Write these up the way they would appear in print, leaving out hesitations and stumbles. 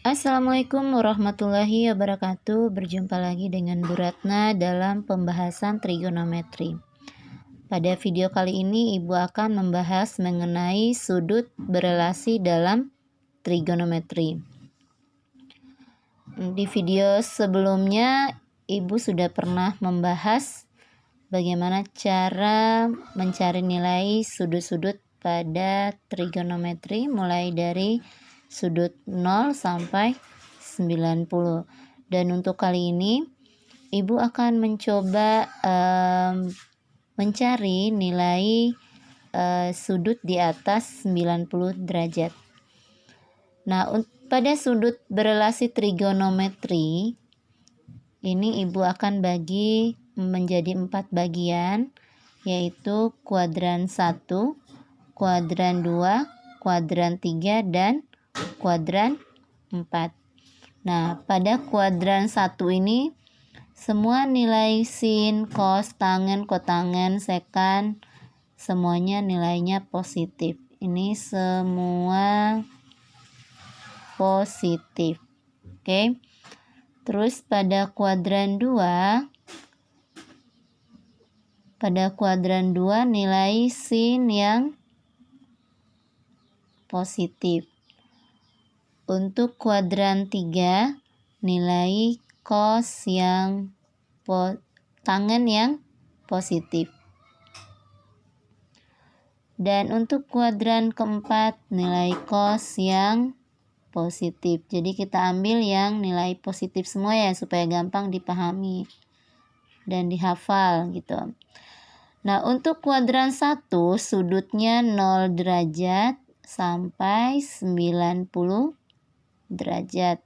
Assalamualaikum warahmatullahi wabarakatuh. Berjumpa lagi dengan Bu Ratna dalam pembahasan trigonometri. Pada video kali ini Ibu akan membahas mengenai sudut berelasi dalam trigonometri. Di video sebelumnya Ibu sudah pernah membahas bagaimana cara mencari nilai sudut-sudut pada trigonometri mulai dari sudut 0 sampai 90. Dan untuk kali ini Ibu akan mencoba mencari nilai sudut di atas 90 derajat. Nah, pada sudut berelasi trigonometri ini Ibu akan bagi menjadi 4 bagian, yaitu kuadran 1, kuadran 2, kuadran 3, dan kuadran 4. Nah, pada kuadran 1 ini semua nilai sin, cos, tangen, kotangen, sekan semuanya nilainya positif. Ini semua positif. Oke. Terus pada kuadran 2 nilai sin yang positif. Untuk kuadran 3 nilai cos yang tangen yang positif. Dan untuk kuadran keempat nilai cos yang positif. Jadi kita ambil yang nilai positif semua ya, supaya gampang dipahami dan dihafal gitu. Nah, untuk kuadran 1 sudutnya 0 derajat sampai 90 derajat.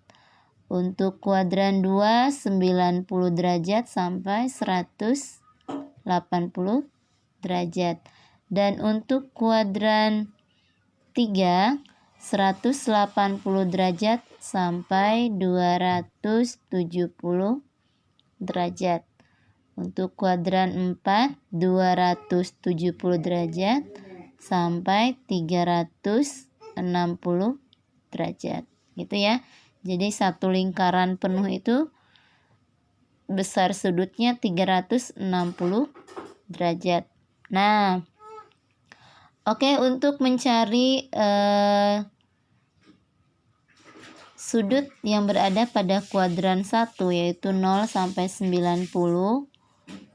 Untuk kuadran 2 90 derajat sampai 180 derajat. Dan untuk kuadran 3 180 derajat sampai 270 derajat. Untuk kuadran 4 270 derajat sampai 360 derajat. Gitu ya. Jadi satu lingkaran penuh itu besar sudutnya 360 derajat. Nah, oke, untuk mencari sudut yang berada pada kuadran 1 yaitu 0 sampai 90,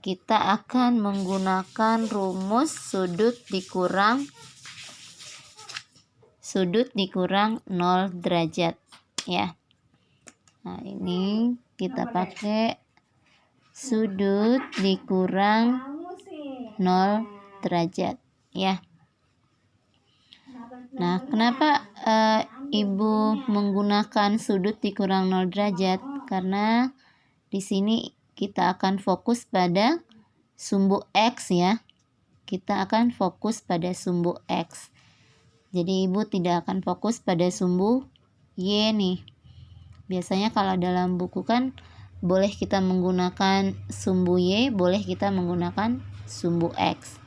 kita akan menggunakan rumus sudut dikurang 0 derajat ya. Nah, ini kita pakai sudut dikurang 0 derajat ya. Nah, kenapa Ibu menggunakan sudut dikurang 0 derajat? Karena di sini kita akan fokus pada sumbu X ya. Kita akan fokus pada sumbu X. Jadi Ibu tidak akan fokus pada sumbu Y nih. Biasanya kalau dalam buku kan boleh kita menggunakan sumbu Y, boleh kita menggunakan sumbu X.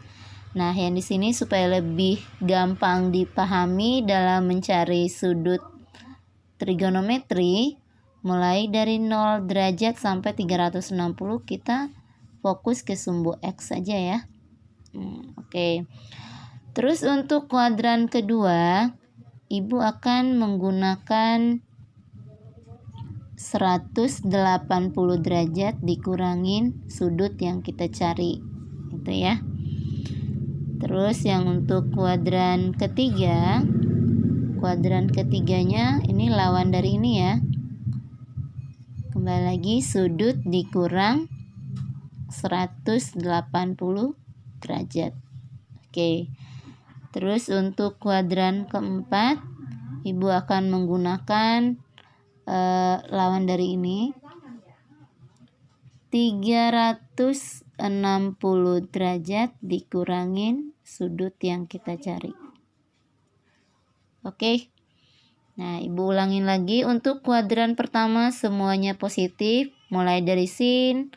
Nah, yang di sini supaya lebih gampang dipahami dalam mencari sudut trigonometri, mulai dari 0 derajat sampai 360 kita fokus ke sumbu X saja ya. Oke. Terus untuk kuadran kedua, Ibu akan menggunakan 180 derajat dikurangin sudut yang kita cari. Gitu ya. Terus yang untuk kuadran ketiganya ini lawan dari ini ya. Kembali lagi sudut dikurang 180 derajat. Oke. Terus untuk kuadran keempat, Ibu akan menggunakan lawan dari ini 360 derajat dikurangin sudut yang kita cari. Oke. Nah, Ibu ulangin lagi. Untuk kuadran pertama semuanya positif, mulai dari sin,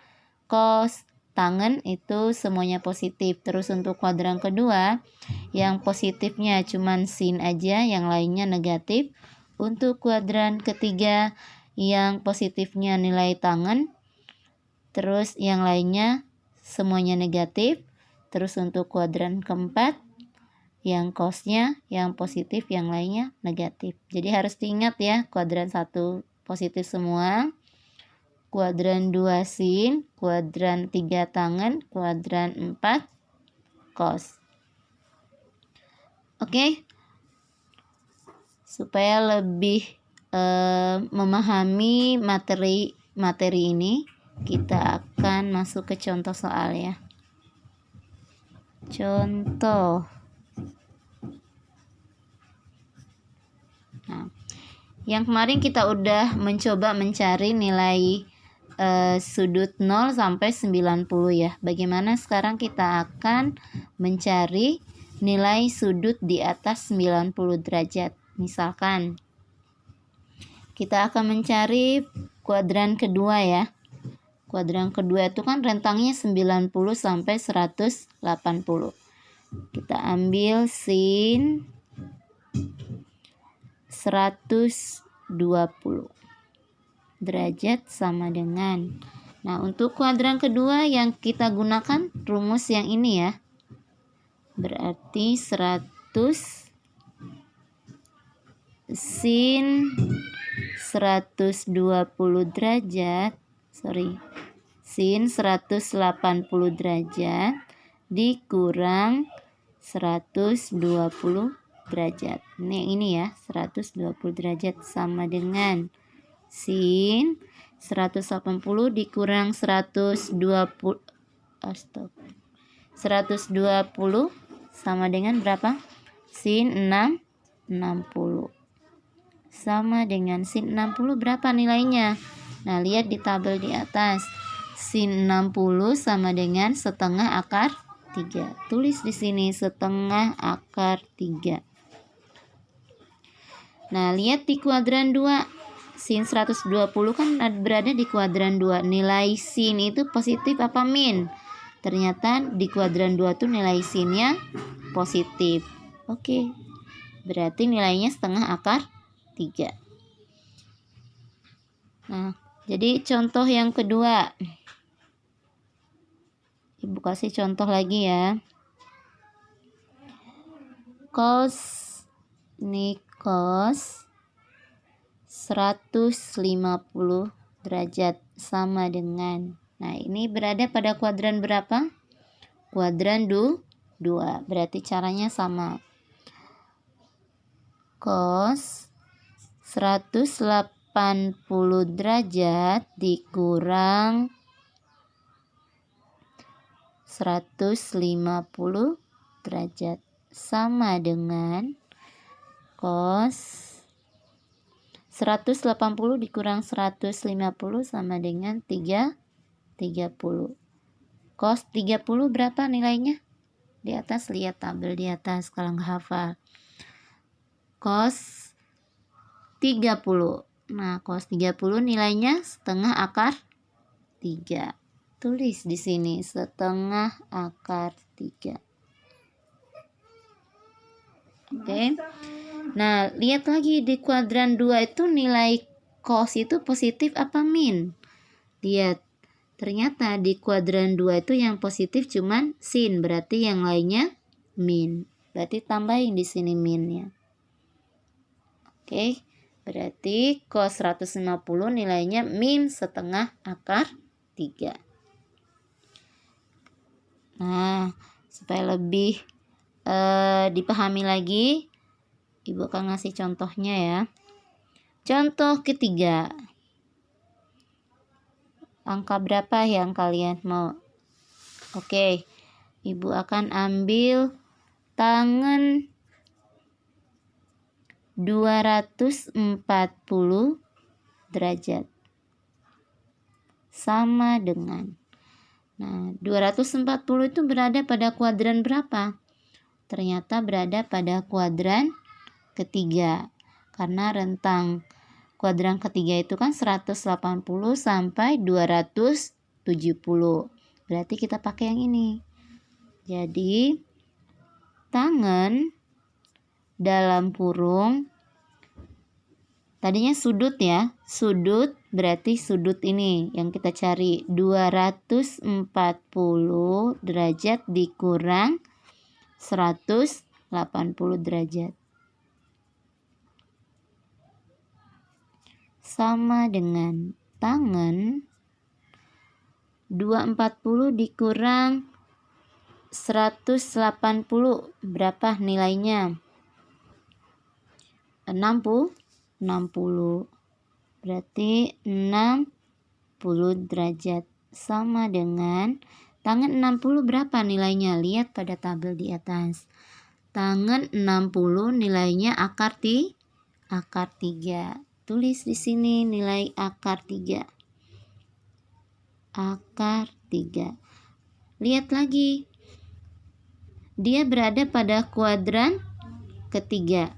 cos, tangen itu semuanya positif. Terus untuk kuadran kedua yang positifnya cuman sin aja, yang lainnya negatif. Untuk kuadran ketiga yang positifnya nilai tangan, terus yang lainnya semuanya negatif. Terus untuk kuadran keempat yang cosnya yang positif, yang lainnya negatif. Jadi harus diingat ya, kuadran 1 positif semua, kuadran 2 sin, kuadran 3 tangan, kuadran 4 cos. Oke. Supaya lebih memahami materi ini, kita akan masuk ke contoh soal ya. Contoh. Nah, yang kemarin kita udah mencoba mencari nilai sudut 0 sampai 90 ya. Bagaimana sekarang kita akan mencari nilai sudut di atas 90 derajat. Misalkan kita akan mencari kuadran kedua ya. Kuadran kedua itu kan rentangnya 90 sampai 180. Kita ambil sin 120 derajat sama dengan. Nah, untuk kuadran kedua yang kita gunakan rumus yang ini ya. Berarti 100 sin 120 derajat, sin 180 derajat dikurang 120 derajat. Ini ya, 120 derajat sama dengan sin 180 dikurang 120 sama dengan berapa? Sin 60 sama dengan sin 60 berapa nilainya? Nah, lihat di tabel di atas. Sin 60 sama dengan setengah akar 3. Tulis di sini setengah akar 3. Nah, lihat di kuadran 2. Sin 120 kan berada di kuadran 2. Nilai sin itu positif apa min? Ternyata di kuadran 2 tuh nilai sinnya positif. Oke. Berarti nilainya setengah akar 3. Nah, jadi contoh yang kedua. Ibu kasih contoh lagi ya. Cos 150 derajat sama dengan. Nah, ini berada pada kuadran berapa? Kuadran 2. Berarti caranya sama. Cos 180 derajat dikurang 150 derajat sama dengan cos 180 dikurang 150 sama dengan 30. Cos 30 berapa nilainya? Di atas, lihat tabel di atas kalau nggak hafal. Cos 30. Nah, cos 30 nilainya setengah akar 3. Tulis di sini setengah akar 3. Oke. Nah, lihat lagi di kuadran 2 itu nilai cos itu positif apa min? Lihat. Ternyata di kuadran 2 itu yang positif cuman sin, berarti yang lainnya min. Berarti tambahin di sini minnya. Oke. Berarti cos 150 nilainya min setengah akar 3. Nah, supaya lebih dipahami lagi, Ibu akan ngasih contohnya ya. Contoh ketiga. Angka berapa yang kalian mau? Oke. Ibu akan ambil tangan 240 derajat sama dengan. Nah, 240 itu berada pada kuadran berapa? Ternyata berada pada kuadran ketiga. Karena rentang kuadran ketiga itu kan 180 sampai 270. Berarti kita pakai yang ini. Jadi tangan dalam kurung Tadinya sudut ya. Sudut berarti sudut ini yang kita cari 240 derajat dikurang 180 derajat. Sama dengan tangan 240 dikurang 180 berapa nilainya? 60 berarti 60 derajat. Sama dengan tangan 60 berapa nilainya? Lihat pada tabel di atas. Tangan 60 nilainya akar 3. Tulis di sini nilai akar 3. Akar 3. Lihat lagi. Dia berada pada kuadran ketiga.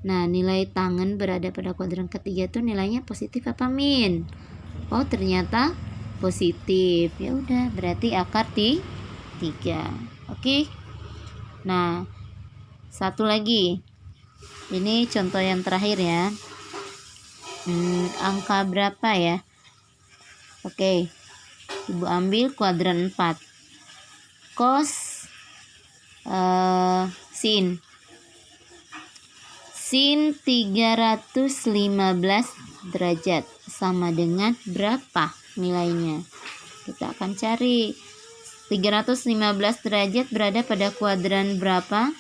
Nah, nilai tangan berada pada kuadran ketiga itu nilainya positif apa min? Oh, ternyata positif. Ya udah, berarti akar 3. Oke. Nah, satu lagi. Ini contoh yang terakhir ya. Angka berapa ya? Oke. Ibu ambil kuadran 4. Cos sin 315 derajat sama dengan berapa nilainya? Kita akan cari. 315 derajat berada pada kuadran berapa?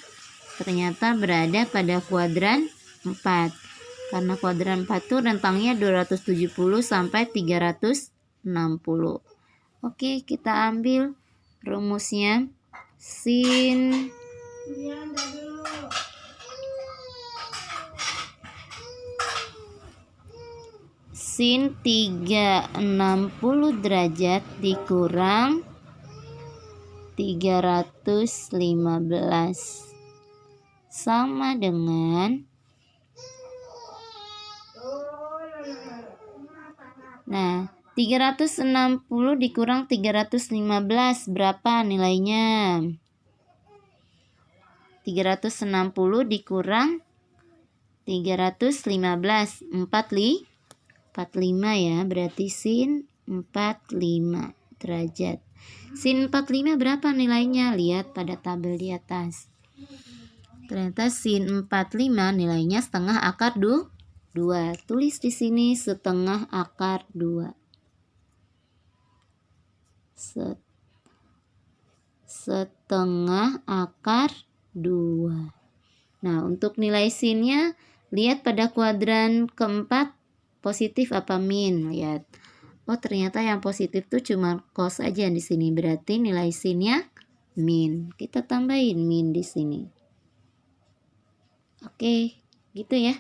Ternyata berada pada kuadran 4. Karena kuadran 4 itu rentangnya 270 sampai 360. Oke, kita ambil rumusnya. Sin 360 derajat dikurang 315 sama dengan, nah, 360 dikurang 315 berapa nilainya? 360 dikurang 315 45 ya, berarti sin 45 derajat. Sin 45 berapa nilainya? Lihat pada tabel di atas. Ternyata sin 45 nilainya setengah akar 2. Tulis di sini setengah akar 2. Setengah akar 2. Nah, untuk nilai sinnya lihat pada kuadran keempat positif apa min. Lihat. Oh, ternyata yang positif tuh cuma cos aja di sini. Berarti nilai sinnya min. Kita tambahin min di sini. Oke, gitu ya.